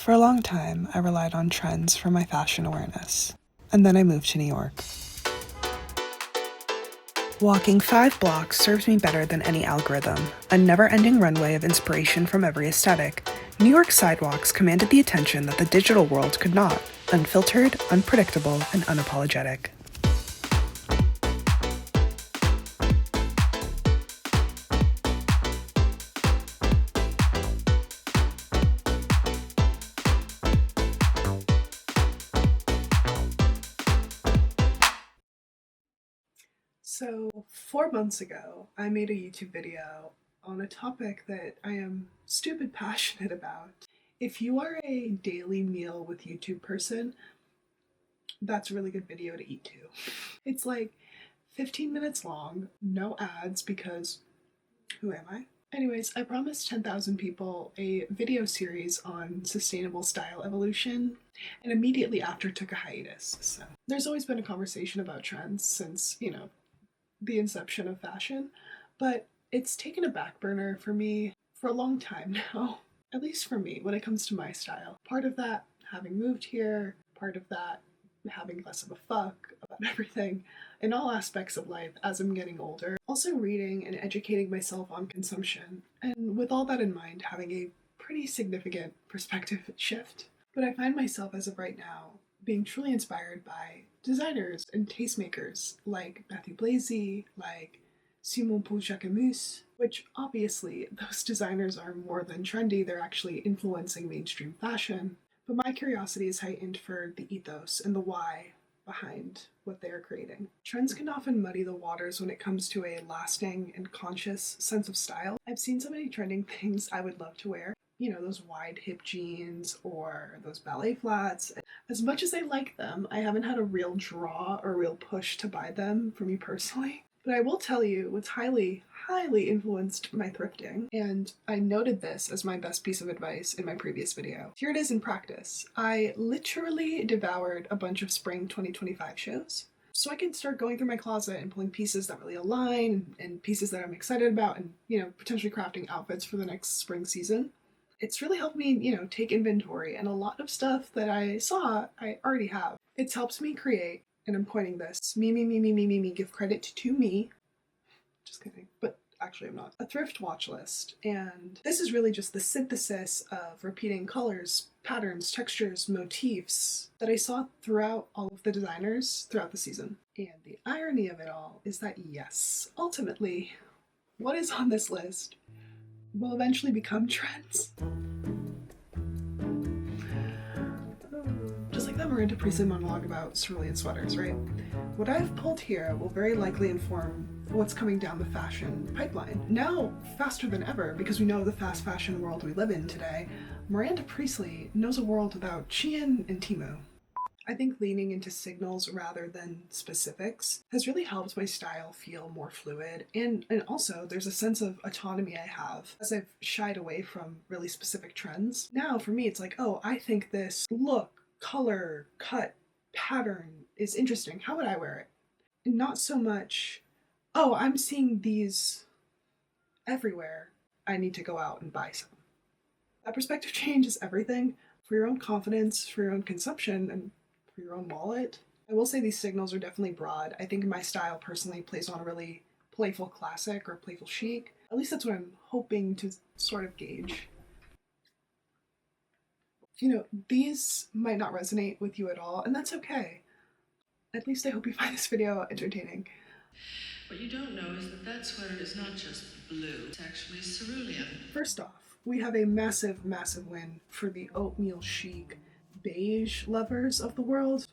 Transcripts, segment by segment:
For a long time, I relied on trends for my fashion awareness. And then I moved to New York. Walking 5 blocks serves me better than any algorithm, a never-ending runway of inspiration from every aesthetic. New York sidewalks commanded the attention that the digital world could not, unfiltered, unpredictable, and unapologetic. So 4 months ago, I made a YouTube video on a topic that I am stupid passionate about. If you are a daily meal with YouTube person, that's a really good video to eat to. It's like 15 minutes long, no ads because who am I? Anyways, I promised 10,000 people a video series on sustainable style evolution, and immediately after took a hiatus. So there's always been a conversation about trends since, the inception of fashion, but it's taken a back burner for me for a long time now, at least for me when it comes to my style. Part of that having moved here, part of that having less of a fuck about everything in all aspects of life as I'm getting older. Also reading and educating myself on consumption, and with all that in mind, having a pretty significant perspective shift. But I find myself as of right now being truly inspired by designers and tastemakers like Matthew Blazy, like Simon Paul Jacquemus, which obviously those designers are more than trendy, they're actually influencing mainstream fashion. But my curiosity is heightened for the ethos and the why behind what they are creating. Trends can often muddy the waters when it comes to a lasting and conscious sense of style. I've seen so many trending things I would love to wear. Those wide hip jeans or those ballet flats. As much as I like them, I haven't had a real draw or real push to buy them for me personally. But I will tell you what's highly influenced my thrifting, and I noted this as my best piece of advice in my previous video. Here it is in practice. I literally devoured a bunch of spring 2025 shows, so I could start going through my closet and pulling pieces that really align and pieces that I'm excited about and, potentially crafting outfits for the next spring season. It's really helped me, take inventory, and a lot of stuff that I saw, I already have. It's helped me create, and I'm pointing this, me, give credit to me. Just kidding, but actually I'm not. A thrift watch list, and this is really just the synthesis of repeating colors, patterns, textures, motifs that I saw throughout all of the designers throughout the season. And the irony of it all is that yes, ultimately, what is on this list will eventually become trends. Just like that Miranda Priestly monologue about cerulean sweaters, right? What I've pulled here will very likely inform what's coming down the fashion pipeline. Now, faster than ever, because we know the fast fashion world we live in today, Miranda Priestly knows a world without Shein and Temu. I think leaning into signals rather than specifics has really helped my style feel more fluid, and also there's a sense of autonomy I have as I've shied away from really specific trends. Now for me it's like, oh, I think this look, color, cut, pattern is interesting. How would I wear it? And not so much, oh, I'm seeing these everywhere, I need to go out and buy some. That perspective change is everything for your own confidence, for your own consumption, and for your own wallet. I will say these signals are definitely broad. I think my style personally plays on a really playful classic or playful chic. At least that's what I'm hoping to sort of gauge. These might not resonate with you at all, and that's okay. At least I hope you find this video entertaining. What you don't know is that sweater is not just blue, it's actually cerulean. First off, we have a massive win for the oatmeal chic beige lovers of the world.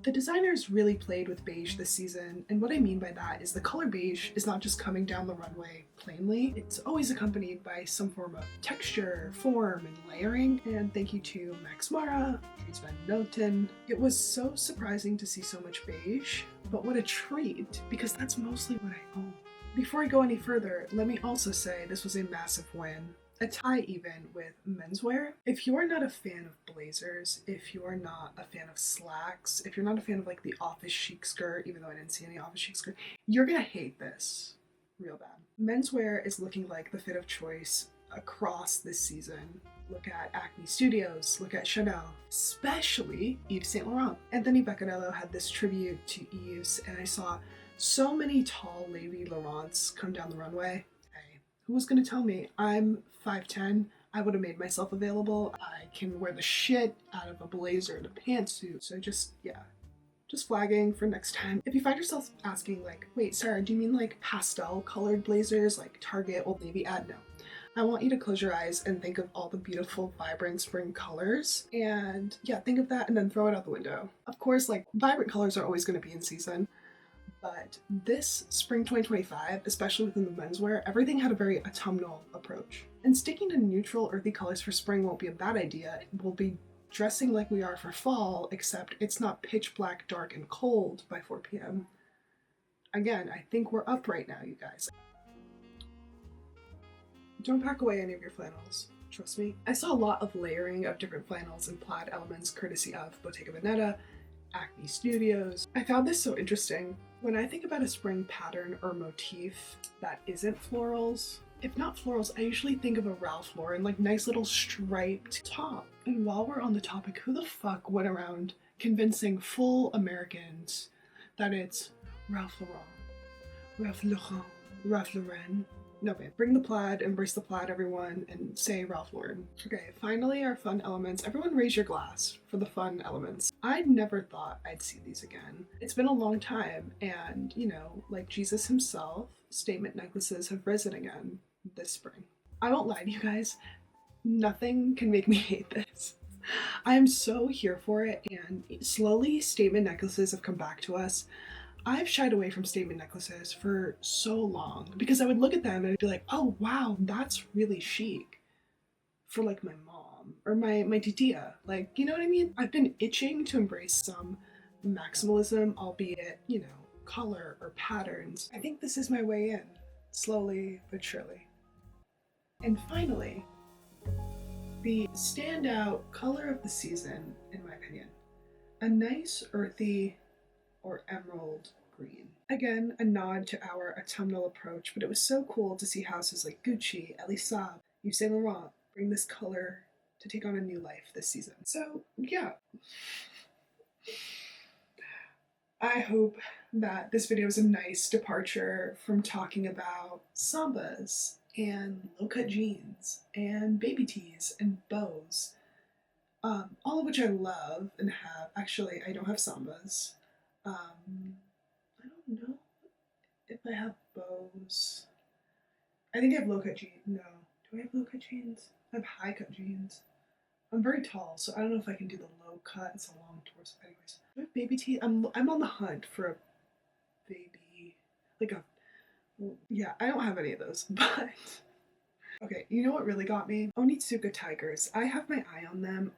The designers really played with beige this season, and what I mean by that is the color beige is not just coming down the runway plainly, it's always accompanied by some form of texture, form, and layering, and thank you to Max Mara, Dries Van Noten. It was so surprising to see so much beige, but what a treat, because that's mostly what I own. Before I go any further, let me also say this was a massive win. A tie even with menswear. If you are not a fan of blazers, if you are not a fan of slacks, if you're not a fan of like the office chic skirt, even though I didn't see any office chic skirt, you're gonna hate this real bad. Menswear is looking like the fit of choice across this season. look at Acne Studios, look at Chanel, especially Yves Saint Laurent. Anthony Beccarello had this tribute to Yves, and I saw so many tall Lady Laurents come down the runway. Hey, who was gonna tell me? I'm 5'10". I would have made myself available. I can wear the shit out of a blazer and a pantsuit. So just flagging for next time. If you find yourself asking like, wait, Sarah, do you mean like pastel colored blazers like Target, Old Navy ad? No. I want you to close your eyes and think of all the beautiful, vibrant spring colors. And yeah, think of that and then throw it out the window. Of course, like vibrant colors are always going to be in season. But this spring 2025, especially within the menswear, everything had a very autumnal approach. And sticking to neutral, earthy colors for spring won't be a bad idea. We'll be dressing like we are for fall, except it's not pitch black, dark, and cold by 4 p.m. Again, I think we're up right now, you guys. Don't pack away any of your flannels. Trust me. I saw a lot of layering of different flannels and plaid elements courtesy of Bottega Veneta, Acne Studios. I found this so interesting. When I think about a spring pattern or motif that isn't florals, if not florals, I usually think of a Ralph Lauren, like nice little striped top. And while we're on the topic, who the fuck went around convincing full Americans that it's Ralph Lauren? No, babe. Bring the plaid, embrace the plaid, everyone, and say Ralph Lauren. Okay, finally our fun elements. Everyone raise your glass for the fun elements. I never thought I'd see these again. It's been a long time, and, you know, like Jesus himself, statement necklaces have risen again this spring. I won't lie to you guys, nothing can make me hate this. I am so here for it, and slowly statement necklaces have come back to us. I've shied away from statement necklaces for so long because I would look at them and I'd be like, oh wow, that's really chic for like my mom or my titia. Like, you know what I mean? I've been itching to embrace some maximalism, albeit, you know, color or patterns. I think this is my way in, slowly but surely. And finally, the standout color of the season, in my opinion, a nice earthy or emerald green. Again, a nod to our autumnal approach, but it was so cool to see houses like Gucci, Elisab, Yves Saint Laurent bring this color to take on a new life this season. So yeah, I hope that this video is a nice departure from talking about sambas and low-cut jeans and baby tees and bows, all of which I love and have. Actually, I don't have sambas. I don't know if I have bows. I think I have low-cut jeans. No. Do I have low-cut jeans? I have high-cut jeans. I'm very tall, so I don't know if I can do the low-cut. It's a long torso. Anyways. Do I have baby teeth? I'm on the hunt for a baby, like a, yeah, I don't have any of those, but okay, you know what really got me? Onitsuka tigers. I have my eye on them.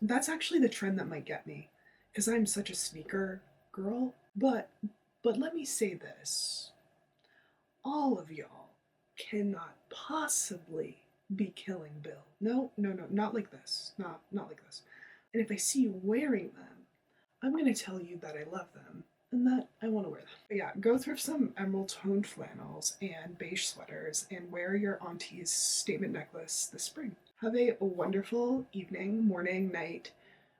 That's actually the trend that might get me, because I'm such a sneaker girl. But let me say this. All of y'all cannot possibly be killing Bill. No, not like this. Not like this. And if I see you wearing them, I'm gonna tell you that I love them and that I want to wear them. But yeah, go thrift some emerald toned flannels and beige sweaters and wear your auntie's statement necklace this spring. Have a wonderful evening, morning, night,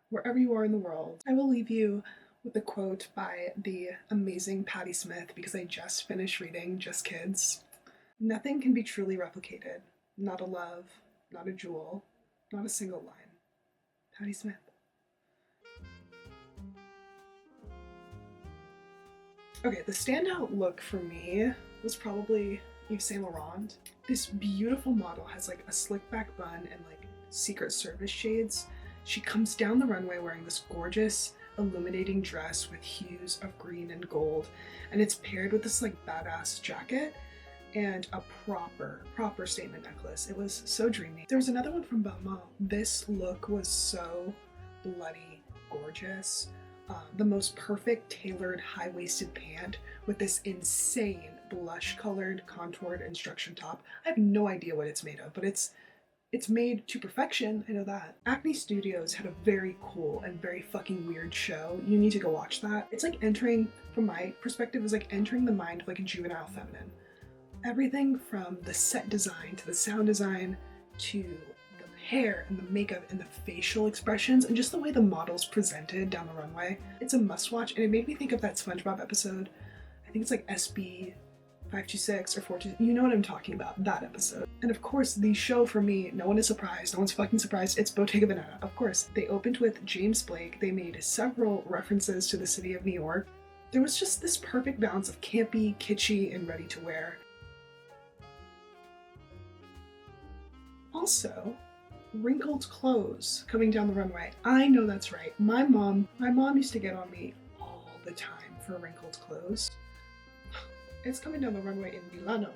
wherever you are in the world. I will leave you with a quote by the amazing Patti Smith because I just finished reading Just Kids. Nothing can be truly replicated. Not a love, not a jewel, not a single line. Patti Smith. Okay, the standout look for me was probably Yves Saint Laurent. This beautiful model has like a slick back bun and like Secret Service shades. She comes down the runway wearing this gorgeous illuminating dress with hues of green and gold, and it's paired with this like badass jacket and a proper statement necklace. It was so dreamy. There was another one from Balmain. This look was so bloody gorgeous. The most perfect tailored high-waisted pant with this insane blush colored contoured instruction top. I have no idea what it's made of, but it's made to perfection, I know that. Acne Studios had a very cool and very fucking weird show. You need to go watch that. It's like entering, from my perspective, it's like entering the mind of like a juvenile feminine. Everything from the set design to the sound design to the hair and the makeup and the facial expressions and just the way the models presented down the runway. It's a must watch, and it made me think of that SpongeBob episode. I think it's like SB 526 or 426. You know what I'm talking about, that episode. And of course, the show for me, no one is surprised, no one's fucking surprised, it's Bottega Veneta. Of course, they opened with James Blake, they made several references to the city of New York. There was just this perfect balance of campy, kitschy, and ready to wear. Also, wrinkled clothes coming down the runway. I know that's right. My mom used to get on me all the time for wrinkled clothes. It's coming down the runway in Milano,